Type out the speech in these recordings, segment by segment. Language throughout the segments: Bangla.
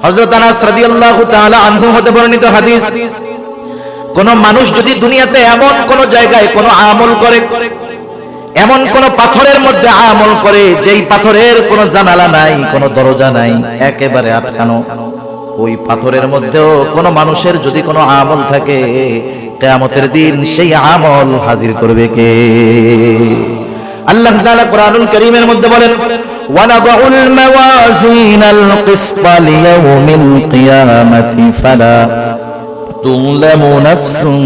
হযরত আনাস রাদিয়াল্লাহু তাআলা আনহু হতে বর্ণিত হাদিস, কোন মানুষ যদি দুনিয়াতে এমন কোন জায়গায় কোন আমল করে, এমন কোন পাথরের মধ্যে আমল করে যেই পাথরের কোন জানালা নাই, কোন দরজা নাই, একেবারে আটকানো, ওই পাথরের মধ্যেও কোন মানুষের যদি কোন আমল থাকে, কিয়ামতের দিন সেই আমল হাজির করবে কে? আল্লাহ তাআলা কোরআনুল কারীমের মধ্যে বলেন, ওয়ানাদাউল মাওয়াজিনাল কিসতা লিয়াউমিল কিয়ামাতি ফালা তুযলামু নাফসুন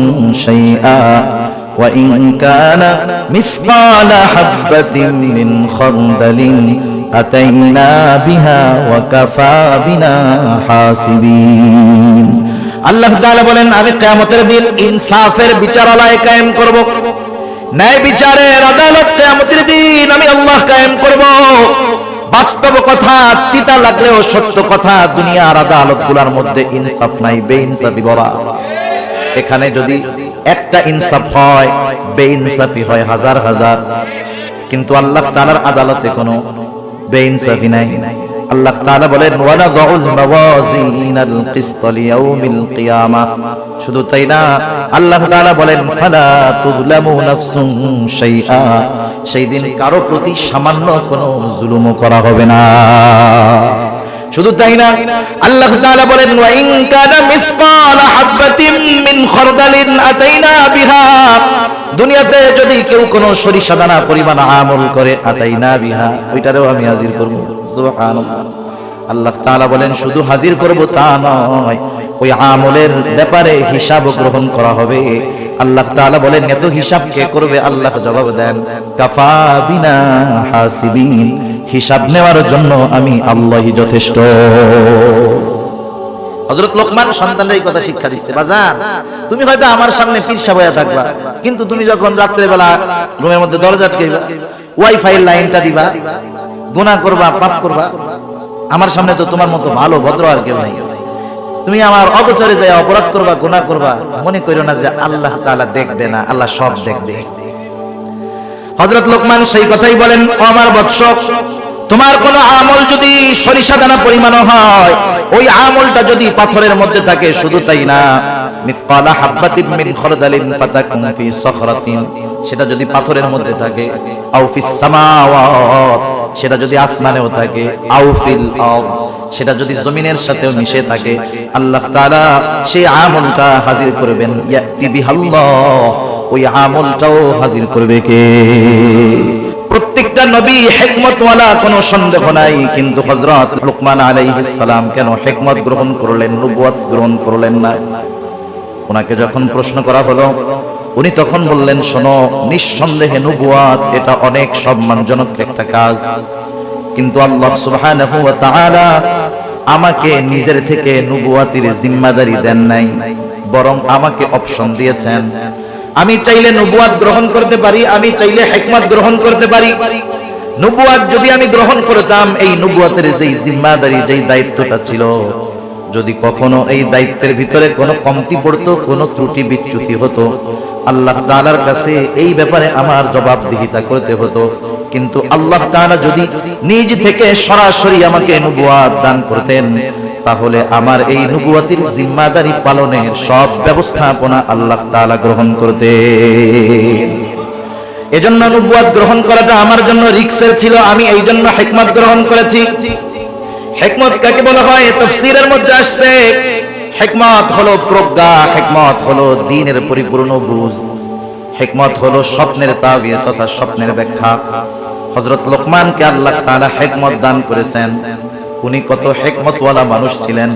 শাইআ ওয়া ইন কানা মিসকালা হাববাতিন মিন খারদালিন আতাইনা বিহা ওয়া কাফা বিনা হাসিবিন। আল্লাহ তাআলা বলেন, আমি কিয়ামতের দিন ইনসাফের বিচারালয় কায়েম করব, ন্যায় বিচারের আদালত কিয়ামতের দিন আমি আল্লাহ কায়েম করব। বাস্তব কথা, তিতা লাগলেও সত্য কথা, দুনিয়ার আদালতগুলোর মধ্যে ইনসাফ নাই, বেইনসাফি ভরা। এখানে যদি একটা ইনসাফ হয়, বেইনসাফি হয় হাজার হাজার, কিন্তু আল্লাহ তাআলার আদালতে কোনো বেইনসাফি নাই। আল্লাহ তাআলা বলেন, ওয়ানাদাউল মাওয়াজিনাল কিসতা লিয়াউমিল কিয়ামা। শুধু তাই না, আল্লাহ তাআলা বলেন, ফালা তুযলামু নাফসুন শাইআ। সেই দিন কারো প্রতি সামান্য কোনো জুলুমও করা হবে না। শুধু তাই না, আল্লাহ তাআলা বলেন, ওয়া ইন কানা মিসকালা হাববাতিন মিন খারদালিন আতাইনা বিহা। দুনিয়াতে যদি কেউ কোনো সরিষা দানা পরিমাণ আমল করে, আতাইনা বিহা, ওইটারও আমি হাজির করব। সুবহানাল্লাহ। আল্লাহ তাআলা বলেন, শুধু হাজির করব তা নয়, ওই আমলের ব্যাপারে হিসাব গ্রহণ করা হবে। আল্লাহ তাআলা বলেন, এত হিসাব কে করবে? আল্লাহ জবাব দেন, কাফা বিনা হাসিবিন। হিসাব নেওয়ার জন্য আমি আল্লাহই যথেষ্ট। হযরত লোকমান সন্তানদের এই কথা শিক্ষা দিচ্ছে, বাজার তুমি হয়তো আমার সামনে পীরসা বয়া থাকবা, কিন্তু তুমি যখন রাত্রে বেলা রুমের মধ্যে দরজা আটকাইবা, ওয়াইফাই লাইনটা দিবা, গুনাহ করবা, পাপ করবা, আমার সামনে তো তোমার মতো ভালো ভদ্র আর কেউ নাই। তুমি আমার অগোচরে যায় অপরাধ করবা, গুনাহ করবা, মনে করো না যে আল্লাহ তাআলা দেখবে না, আল্লাহ সব দেখবে। হযরত লোকমান সেই কথাই বলেন, ও আমার বৎস, তোমার কোন আমল যদি সরিষা দানা পরিমাণ হয়, ওই আমলটা যদি পাথরের মধ্যে থাকে, শুধু তাই না, মিসকালা হাববাতিন মিন খারদালিন ফাতাকুন ফি সাখরাতিন, সেটা যদি পাথরের মধ্যে থাকে, আও ফিস সামাওয়াত, সেটা যদি আসমানেও থাকে, আও ফিল আরদ, সেটা যদি জমিনের সাথেও মিশে থাকে, আল্লাহ তাআলা সেই আমলটা হাজির করবেন। ইয়াতি বিহাল্লাহ, ওই আমলটাও হাজির করবে কে? প্রত্যেকটা নবী হিকমতওয়ালা, কোনো সন্দেহ নাই, কিন্তু হযরত লুকমান আলাইহিস সালাম কেন হিকমত গ্রহণ করলেন, নবুয়ত গ্রহণ করলেন না? ওনাকে যখন প্রশ্ন করা হলো, উনি তখন বললেন, শোনো, নিঃসন্দেহে নবুয়ত এটা অনেক সম্মানজনক একটা কাজ, কিন্তু আল্লাহ সুবহানাহু ওয়া তাআলা আমাকে নিজের থেকে নবুয়তের জিম্মাদারি দেন নাই, বরং আমাকে অপশন দিয়েছেন। আমি চাইলে নবুয়ত গ্রহণ করতে পারি, আমি চাইলে হিকমত গ্রহণ করতে পারি। নবুয়ত যদি আমি গ্রহণ করতাম, এই নবুয়তের যেই জিম্মাদারি, যেই দায়িত্বটা ছিল, যদি কখনো এই দায়িত্বের ভিতরে কোনো কমতি পড়তো, কোনো ত্রুটি বিচ্যুতি হতো, আল্লাহ তাআলার কাছে এই ব্যাপারে আমার জবাবদিহিতা করতে হতো। কিন্তু আল্লাহ তাআলা যদি নিজ থেকে সরাসরি আমাকে নবুয়ত দান করতেন, তাহলে আমার এই নবুয়তের জিম্মাদারি পালনের সব ব্যবস্থাপনা আল্লাহ তাআলা গ্রহণ করতেন। এজন্য নবুয়ত গ্রহণ করাটা আমার জন্য রিস্কের ছিল, আমি এই জন্য হিকমত গ্রহণ করেছি। হিকমত কাকে বলা হয়? তাফসীরের মধ্যে আসছে, হিকমত হলো প্রজ্ঞা, হিকমত হলো দ্বীনের পরিপূর্ণ বুঝ, হিকমত হলো স্বপ্নের তাবির তথা স্বপ্নের ব্যাখ্যা। হযরত লোকমানকে আল্লাহ তাআলা হিকমত দান করেছেন। উনি কত হিকমতওয়ালা মানুষ ছিলেন,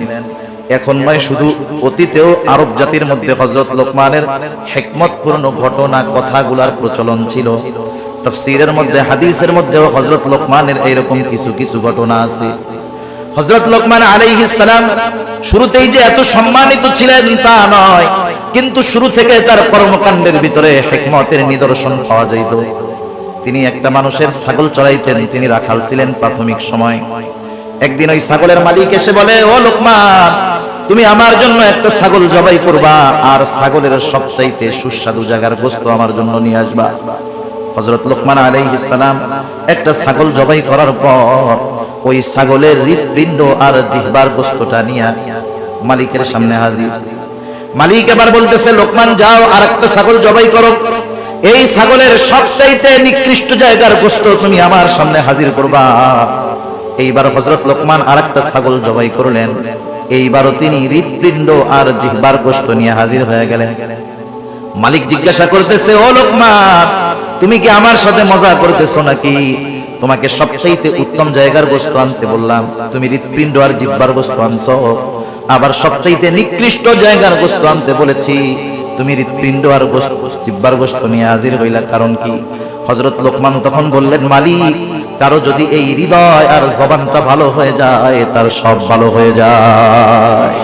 এখন নয়, শুধু অতীতেও আরব জাতির মধ্যে হযরত লোকমানের হিকমতপূর্ণ ঘটনা কথাগুলার প্রচলন ছিল। তাফসীরের মধ্যে, হাদিসের মধ্যেও হযরত লোকমানের এইরকম কিছু কিছু ঘটনা আছে। হযরত লোকমান আলাইহিস সালাম শুরুতেই যে এত সম্মানিত ছিলেন তা নয়, কিন্তু শুরু থেকে তার কর্মকাণ্ডের ভিতরে হিকমতের নিদর্শন পাওয়া যাইত। তিনি একটা মানুষের ছাগল চড়াইতেন, তিনি রাখাল ছিলেন প্রাথমিক সময়। একদিন ওই ছাগলের মালিক এসে বলে, ও লোকমান, তুমি আমার জন্য একটা ছাগল জবাই করবা, আর ছাগলের সবচাইতে সুস্বাদু জায়গার গোশত আমার জন্য নিয়ে আসবা। হযরত লোকমান আলাইহিস সালাম একটা ছাগল জবাই করার পর ওই ছাগলের হৃৎপিণ্ড আর জিহ্বার গোশতটা নিয়ে মালিকের সামনে হাজির। মালিক এবার বলতেছে, লোকমান যাও আর একটা ছাগল জবাই করো, এই ছাগলের সবচাইতে নিকৃষ্ট জায়গার গোশত তুমি আমার সামনে হাজির করবা। এইবার হযরত লোকমান আর একটা ছাগল জবাই করলেন। এইবারও তিনি হৃৎপিণ্ড আর জিহ্বার গোশত নিয়ে হাজির হয়ে গেলেন। মালিক জিজ্ঞাসা করতেছে, ও লোকমান, তুমি কি আমার সাথে মজা করতেছো নাকি? তোমাকে সবচাইতে উত্তম জায়গার গোশত আনতে বললাম, তুমি হৃৎপিণ্ড আর জিহ্বার গোশত আনছো। আবার সবচাইতে নিকৃষ্ট জায়গার গোশত আনতে বলেছি, তুমি হৃৎপিণ্ড আর জিহ্বার গোশত নিয়ে হাজির হইলা, কারণ কি? হযরত লোকমান তখন বললেন, মালিক, কারো যদি এই হৃদয় আর জবানটা ভালো হয়ে যায়, তার সব ভালো হয়ে যায়।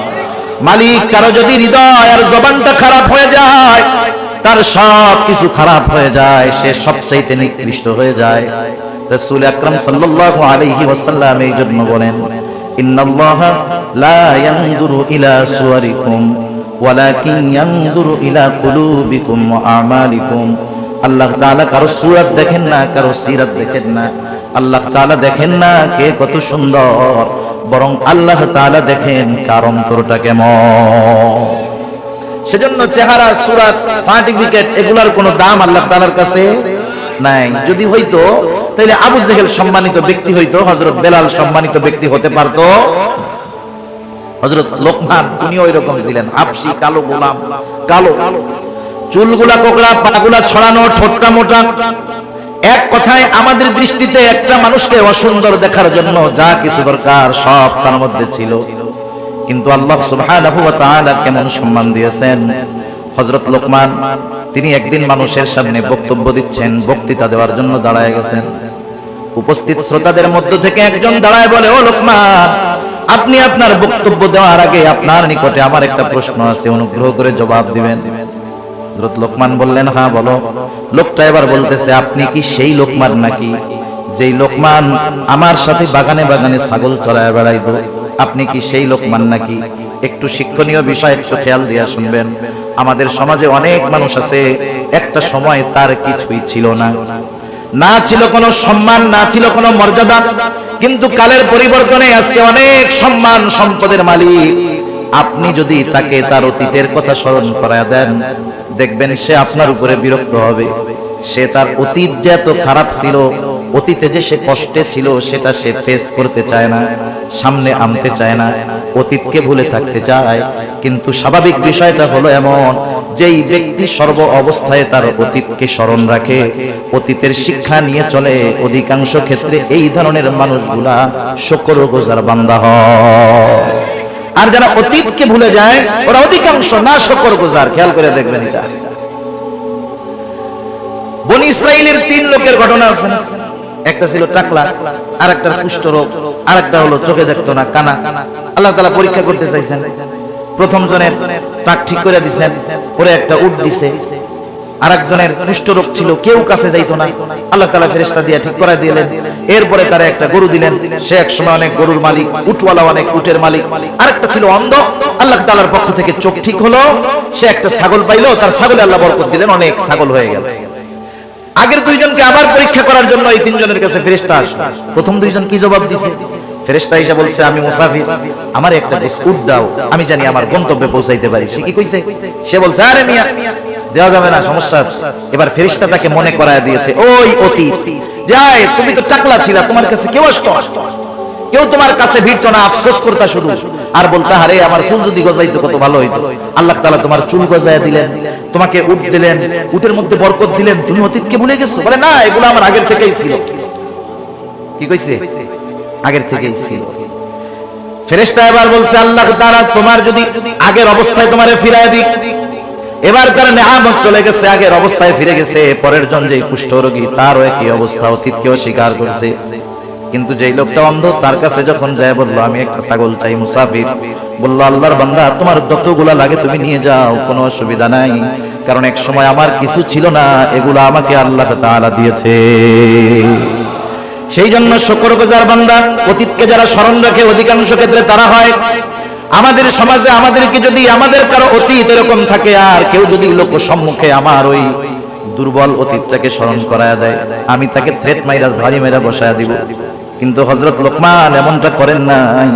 মালিক, কারো যদি হৃদয় আর জবানটা খারাপ হয়ে যায়, তার সব কিছু খারাপ হয়ে যায়, সে সবচাইতে নিকৃষ্ট হয়ে যায়। রাসূল আকরাম সাল্লাল্লাহু আলাইহি ওয়াসাল্লাম এই জন্য বলেন, ইন্নাল্লাহা লা ইয়ানজুরু ইলা সুওয়ারিকুম ওয়ালাকিন ইয়ানজুরু ইলা কুলুবিকুম ওয়া আমালিকুম। আল্লাহ তাআলা কারো সূরত দেখেন না, কারো সিরাত দেখেন না। আল্লাহ তাআলা দেখেন না কে কত সুন্দর, বরং আল্লাহ তাআলা দেখেন কার অন্তরটা কেমন। সেজন্য চেহারা, সূরত, সার্টিফিকেট এগুলার কোনো দাম আল্লাহ তাআলার কাছে নাই। যদি হইতো তাহলে আবু জেহেল সম্মানিত ব্যক্তি হইতো, হযরত বেলাল সম্মানিত ব্যক্তি হতে পারতো। হযরত লোকমান উনিও এরকম ছিলেন, হাবশী কালো গোলাম, কালো চুলগুলা কোকড়া, পাগুলা ছড়ানো, ঠোঁটটা মোটা। এক কথায় আমাদের দৃষ্টিতে একটা মানুষকে অসুন্দর দেখার জন্য যা কিছু দরকার সব তার মধ্যে ছিল। কিন্তু আল্লাহ সুবহানাহু ওয়া তাআলা কেমন সম্মান দিয়েছেন। হযরত লোকমান তিনি একদিন মানুষের সামনে বক্তব্য দিচ্ছেন, বক্তৃতা দেওয়ার জন্য দাঁড়ায় গেছেন। উপস্থিত শ্রোতাদের মধ্য থেকে একজন দাঁড়ায় বলে, ও লোকমান, আপনি আপনার বক্তব্য দেওয়ার আগে আপনার নিকটে আমার একটা প্রশ্ন আছে, অনুগ্রহ করে জবাব দিবেন। হযরত লোকমান বললেন, হ্যাঁ বলো। লোকটা এবার বলতেছে, আপনি কি সেই লোকমান নাকি যেই লোকমান আমার সাথে বাগানে বাগানে ছাগল চড়ায় বেড়াইতো? আপনি কি সেই লোকমান নাকি? একটু শিক্ষণীয় বিষয় একটু খেয়াল দিয়ে শুনবেন। আমাদের সমাজে অনেক মানুষ আছে, একটা সময় তার কিছুই ছিল না, না ছিল কোনো সম্মান, না ছিল কোনো মর্যাদা, কিন্তু কালের পরিবর্তনে আজকে অনেক সম্মান সম্পদের মালিক। আপনি যদি তাকে তার অতীতের কথা স্মরণ করায় দেন, দেখবেন সে আপনার উপরে বিরক্ত হবে। সে তার অতীত যে এত খারাপ ছিল, অতীতে যে সে কষ্টে ছিল, সেটা সে ফেস করতে চায় না, সামনে আনতে চায় না, অতীতকে ভুলে থাকতে চায়। কিন্তু স্বাভাবিক বিষয়টা হলো এমন, যেই ব্যক্তি সর্ব অবস্থায় তার অতীতকে স্মরণ রাখে, অতীতের শিক্ষা নিয়ে চলে, অধিকাংশ ক্ষেত্রে এই ধরনের মানুষগুলা শুকরগুজার বান্দা হয়। আর যারা অতীতকে ভুলে যায়, ওরা অধিকাংশ না শুকরগুজার। খেয়াল করে দেখবেন, এটা বনি ইসরাইলের 3 লোকের ঘটনা আছে। একটা ছিল টাকলা, আরেকটা কুষ্ঠ রোগ, আরেকটা হলো চোখে দেখতো না, কানা। আল্লাহ তাআলা পরীক্ষা করতে চাইছেন। প্রথম জনের টাক ঠিক করে দিয়েছেন, ওরে একটা উট দিছে। আরেকজনের কুষ্ঠ রোগ ছিল, কেউ কাছে যাইতো না, আল্লাহ তাআলা ফেরেশতা দিয়ে ঠিক করে দিলেন। এরপরে তারা একটা গরু দিলেন, সে একসময় অনেক গরুর মালিক, উটওয়ালা অনেক উটের মালিক। আরেকটা ছিল অন্ধ, আল্লাহ তাআলার পক্ষ থেকে চোখ ঠিক হলো, সে একটা ছাগল পাইলো, তার ছাগলে আল্লাহ বরকত দিলেন, অনেক ছাগল হয়ে গেল। আগের 2 জনকে আবার পরীক্ষা করার জন্য এই 3 জনের কাছে ফেরেশতা আসলো। প্রথম 2 জন কি জবাব দিয়েছে? ফেরেশতা এসে বলছে, আমি মুসাফির, আমার একটা উট দাও, আমি জানি আমার গন্তব্যে পৌঁছাইতে পারি। সে কি কইছে? সে বলছে, আরে মিয়া, দেওয়া যাবে না, সমস্যা আছে। এবার ফেরেশতা তাকে মনে করায় দিয়েছে, ওই অতীত, যায় তুমি তো টাকলা ছিলা, তোমার কাছে কেউ আসতো, কেউ তোমার কাছে ভিড়তো না, আফসোস করতা শুধু, আর বলতা, আরে আমার চুল যদি গজাইতো কত ভালো হইতো। আল্লাহ তাআলা তোমার চুল গজায় দিলেন, তোমাকে উট দিলেন, উটের মধ্যে বরকত দিলেন, তুমি অতীতকে ভুলে গেছো? বলে, না, এগুলো আমার আগের থেকেই ছিল। কি কইছে? আগের থেকেই ছিল। ফেরেশতা এবার বলছে, আল্লাহ তাআলা তোমার যদি আগের অবস্থায় তোমারে ফিরায় দিক। এবার তার নেয়ামত চলে গেছে, আগের অবস্থায় ফিরে গেছে। পরের জন যে কুষ্ঠরোগী, তারও একই অবস্থা, অতীতকেও স্বীকার করছে। কিন্তু যেই লোকটা অন্ধ, তার কাছে যখন যায় বললো, আমি একটা ছাগল চাই, মুসাফির, বললো, আল্লাহর বান্দা, তোমার যতগুলা লাগে তুমি নিয়ে যাও, কোনো অসুবিধা নাই, কারণ এক সময় আমার কিছু ছিল না, এগুলো আমাকে আল্লাহ তাআলা দিয়েছে। সেই জন্য শুকরগুজার বান্দা, অতীতকে যারা স্মরণ রাখে, অধিকাংশ ক্ষেত্রে তারা হয়। আমাদের সমাজে আমাদেরকে যদি আমাদের কারো অতীত এরকম থাকে, আর কেউ যদি লোক সম্মুখে আমার ওই দুর্বল অতীতটাকে স্মরণ করায় দেয়, আমি তাকে থ্রেট মাইরা, ভারী মেরা বসায় দিব। কিন্তু হযরত লোকমান এমনটা করেন নাই।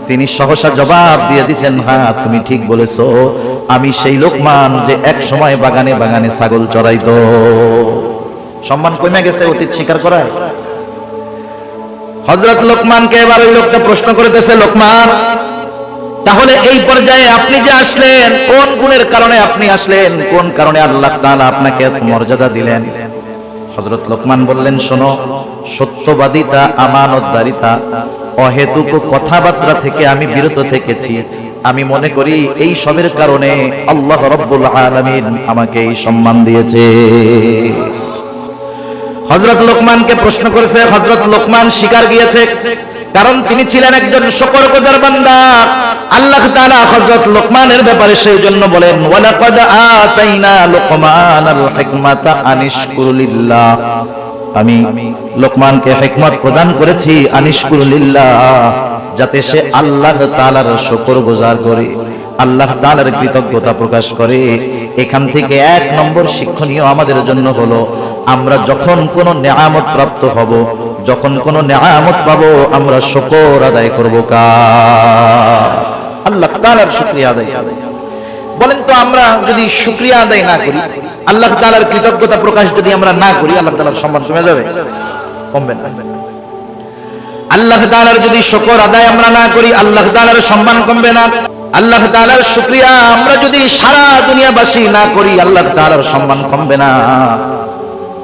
তিনি সহসা জবাব দিয়ে দিয়েছেন, হ্যাঁ তুমি ঠিক বলেছো, আমি সেই লোকমান যে এক সময় বাগানে বাগানে ছাগল চড়াইতো। সম্মান কমে গেছে অতীত স্বীকার করা। হযরত লোকমানকে এবার ওই লোকটা প্রশ্ন করতেছে, লোকমান তাহলে এই পর্যায়ে আপনি যে আসলেন, কোন গুণের কারণে আপনি আসলেন, কোন কারণে আল্লাহ তাআলা আপনাকে এত মর্যাদা দিলেন? হযরত লোকমান বললেন, শোনো, সত্যবাদিতা, আমানতদারিতা, অহেতুক কথাবার্তা থেকে আমি বিরত থেকেছি। আমি মনে করি এই সবের কারণে আল্লাহ রাব্বুল আলামিন আমাকে এই সম্মান দিয়েছে। হযরত লোকমানকে প্রশ্ন করেছে, হযরত লোকমান স্বীকার গিয়েছে, কারণ তিনি ছিলেন একজন শুকরগুজার বান্দা। আল্লাহ তাআলা হযরত লোকমানের ব্যাপারে সেই জন্য বলেন, ওয়ালাকাদ আতাইনা লুকমানাল হিকমাতা আনিশকুর লিল্লাহ। আমি লোকমানকে হিকমত প্রদান করেছি আনিশকুর লিল্লাহ, যাতে সে আল্লাহ তাআলার শুকরগুজার করে, আল্লাহ তাআলার কৃতজ্ঞতা প্রকাশ করে। এখান থেকে এক নম্বর শিক্ষণীয় আমাদের জন্য হলো, আমরা যখন কোনো নেয়ামত প্রাপ্ত হব, যখন কোনো নেয়ামত পাবো, আমরা শুকর আদায় করব কার? আল্লাহ তাআলার শুকরিয়া আদায়। বলেন তো, আমরা যদি শুকরিয়া আদায় না করি, আল্লাহ তাআলার কৃতজ্ঞতা প্রকাশ যদি আমরা না করি, আল্লাহ তাআলার সম্মান কমে যাবে? কমবে না। আল্লাহ তাআলার যদি শুকর আদায় আমরা না করি, আল্লাহ তাআলার সম্মান কমবে না। আল্লাহ তাআলার শুকরিয়া আমরা যদি সারা দুনিয়াবাসী না করি, আল্লাহ তাআলার সম্মান কমবে না।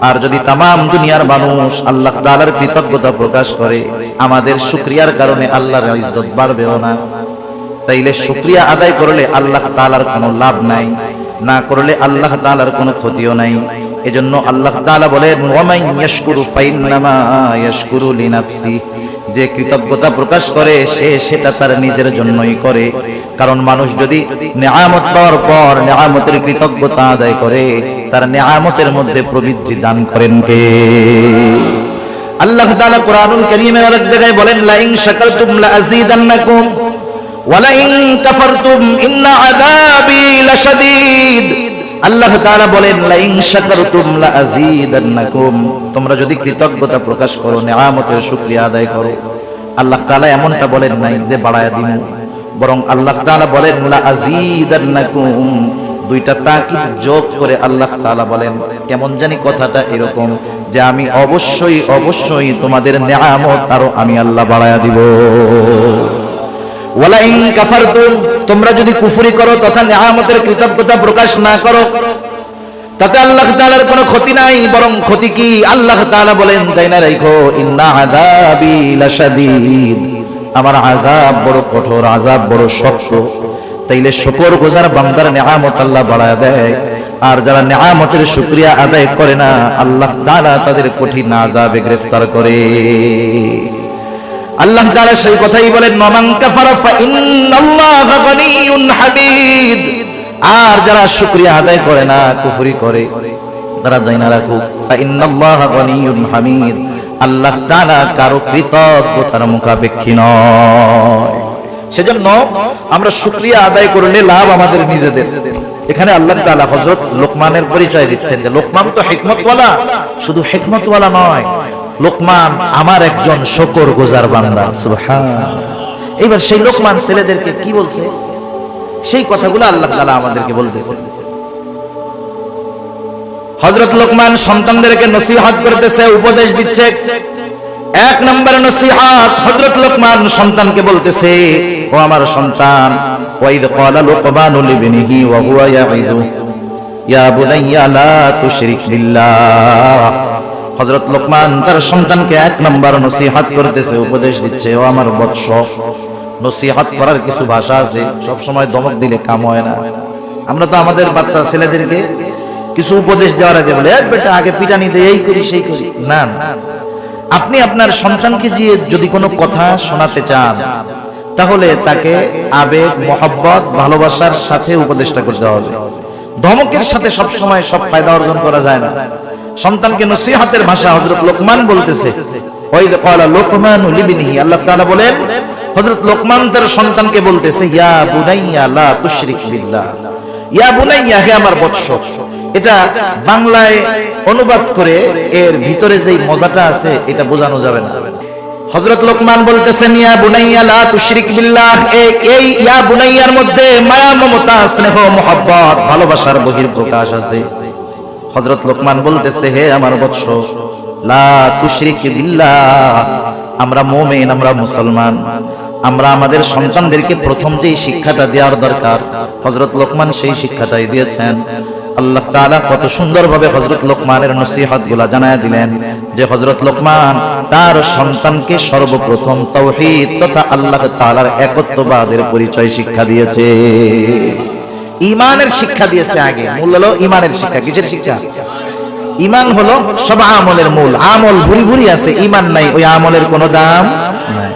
আর যদি তামাম দুনিয়ার মানুষ আল্লাহ তাআলার কৃতজ্ঞতা প্রকাশ করে, আমাদের শুকরিয়ার কারণে আল্লাহর ইজ্জত বাড়বেও না। তাইলে শুকরিয়া আদায় করলে আল্লাহ তাআলার কোনো লাভ নাই, না করলে আল্লাহ তাআলার কোনো ক্ষতিও নাই। এজন্য আল্লাহ তাআলা বলেন, ওয়ামান ইয়াশকুরু ফাইন্নামা ইয়াশকুরু লিনাফসি। যে কৃতজ্ঞতা প্রকাশ করে সে সেটা তার নিজের জন্যই করে। কারণ মানুষ যদি নেয়ামত পাওয়ার পর নেয়ামতের কৃতজ্ঞতা আদায় করে, তার নেয়ামতের মধ্যে প্রবৃদ্ধি দান করেন কে? আল্লাহ তাআলা কুরআনুল কারীমে আরেক জায়গায় বলেন, লা ইন শাকারতুম লা আযীদান্নাকুম ওয়া লা ইন কাফারতুম ইন্না আযাবি লাশাদীদ। আল্লাহ তাআলা বলেন, লা ইন শাকারতুম লা আযীদান্নাকুম, তোমরা যদি কৃতজ্ঞতা প্রকাশ করো, নেয়ামতের শুকরিয়া আদায় করো, আল্লাহ তাআলা এমনটা বলেন নাই যে বাড়ায়া দিন, বরং আল্লাহ তাআলা বলেন লা আযীদান্নাকুম। দুইটা তাকিদ যোগ করে আল্লাহ তাআলা বলেন, কেমন জানি কথাটা এরকম যে আমি অবশ্যই অবশ্যই তোমাদের নেয়ামত আরো আমি আল্লাহ বাড়ায়া দিব। ওয়ালা ইন কাফারতুম, তোমরা যদি কুফরি করো তথা নেয়ামতের কৃতজ্ঞতা প্রকাশ না করো, তাতে আল্লাহ তাআলার কোনো ক্ষতি নাই, বরং ক্ষতি কি? আল্লাহ তাআলা বলেন, জানা রাখো, ইন্না আযাবি লাশাদীদ, আমার আযাব বড় কঠোর, আযাব বড় শক্ত। তাইলে শুকরগুজার বান্দার নেয়ামত আল্লাহ বাড়ায় দেয়, আর যারা নেয়ামতের শুকরিয়া আদায় করে না, আল্লাহ তাআলা তাদের কঠিন আযাবে গ্রেফতার করে। আল্লাহ তাআলা সেই কথাই বলেন, মান কাফারা ফা ইন্নাল্লাহা গানিয়্যুন হামিদ। আর যারা শুকরিয়া আদায় করে না, কুফরি করে, তারা জানা রাখুক, ফা ইন্নাল্লাহা গানিয়্যুন হামিদ, আল্লাহ তাআলা কারো কৃতজ্ঞতার মুখাপেক্ষী নয়। সেজন্য আমরা শুকরিয়া আদায় করলে লাভ আমাদের নিজেদের। এখানে আল্লাহ তাআলা হযরত লোকমানের পরিচয় দিচ্ছেন যে লোকমান তো হিকমতওয়ালা, শুধু হিকমতওয়ালা নয়, লোকমান আমার একজন শুকরগুজার বান্দা। সুবহানাল্লাহ। এবার সেই লোকমান ছেলেদেরকে কি বলছে, সেই কথাগুলো আল্লাহ তাআলা আমাদেরকে বলতেছেন। হযরত লোকমান সন্তানদেরকে নসিহত করতেছে, উপদেশ দিচ্ছে। এক নম্বর নসিহত, হযরত লোকমান সন্তানকে বলতেছে, ও আমার সন্তান, ওয়াইদ ক্বালা লুকমানু লিবনিহি ওয়া হুয়া ইয়াইদু ইয়া বুনাইয়া লা তুশরিক বিল্লাহ। হযরত লোকমান তার সন্তানকে এক নম্বর নসিহত করতেছে, উপদেশ দিচ্ছে, ও আমার বৎস। নসিহত করার কিছু ভাষা আছে, সব সময় ধমক দিলে কাম হয় না। আমরা তো আমাদের বাচ্চা ছেলেদেরকে কিছু উপদেশ দেওয়ার আগে বলে, বেটা আগে পিটানি দে, এই করি সেই করি। না, আপনি আপনার সন্তানকে যদি কোনো কথা শোনাতে চান, তাহলে তাকে আবেগ, মহব্বত, ভালোবাসার সাথে উপদেশটা করতে হবে। ধমকের সাথে সব সময় সব ফায়দা অর্জন করা যায় না। সন্তানকে নসিহতের ভাষা হযরত লোকমান বলতেছে, ওয়াইদ ক্বালা লুকমানু লিবনিহি। আল্লাহ তাআলা বলেন, হযরত লোকমান তার সন্তানকে বলতেছে, ইয়া বুনাইয়া লা তুশরিক বিল্লাহ। ইয়া বুনাইয়া, হে আমার বৎস। এটা বাংলায় অনুবাদ করে এর ভিতরে যেই মজাটা আছে এটা বোঝানো যাবে না। হযরত লোকমান বলতেছেন ইয়া বুনাইয়া লা তুশরিক বিল্লাহ, এই ইয়া বুনাইয়ার মধ্যে মায়া মমতা স্নেহ মোহাব্বত ভালোবাসার বহিঃপ্রকাশ আছে। হযরত লোকমান বলতেছে হে আমার বৎস, লা তুশরিক বিল্লাহ, আমরা মুমিন, আমরা মুসলমান, আমরা আমাদের সন্তানদেরকে প্রথম যে শিক্ষাটা দেওয়ার দরকার হযরত লোকমান সেই শিক্ষাটাই দিয়েছেন। আল্লাহ তাআলা কত সুন্দরভাবে হযরত লোকমানের নসিহতগুলো জানায় দিলেন যে হযরত লোকমান তার সন্তানকে সর্বপ্রথম তাওহীদ তথা আল্লাহ তাআলার একত্ববাদের পরিচয় শিক্ষা দিয়েছে, ঈমানের শিক্ষা দিয়েছে। আগে মূল হলো ঈমানের শিক্ষা। কিসের শিক্ষা? ঈমান হলো সব আমলের মূল। আমল ভুরি ভুরি আছে, ঈমান নাই, ওই আমলের কোনো দাম নাই।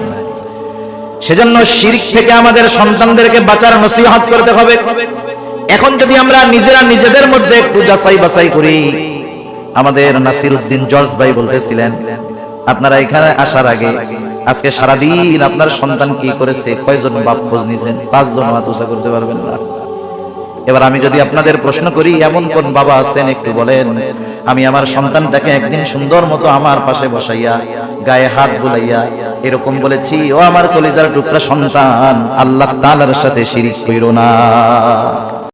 সেজন্য শিরক থেকে আমাদের সন্তানদেরকে বাঁচার নসিহত করতে হবে। এখন যদি আমরা নিজেরা নিজেদের মধ্যে একটু যাচাই বাছাই করি, আমাদের নাসিরউদ্দিন জর্জ ভাই বলতেছিলেন আপনারা এখানে আসার আগে আজকে সারাদিন আপনার সন্তান কি করেছে, কয়জন বাপ খোঁজ নিয়েছেন? 5 জন হাত উঁচা করতে পারবেন না। এবার আমি যদি আপনাদের প্রশ্ন করি এমন কোন বাবা আছেন একটু বলেন, আমি আমার সন্তানটাকে একদিন সুন্দর মতো আমার পাশে বসাইয়া গায়ে হাত বুলাইয়া এরকম বলেছি, ও আমার কলিজার টুকরা সন্তান, আল্লাহ তাআলার সাথে শিরক কইরো না।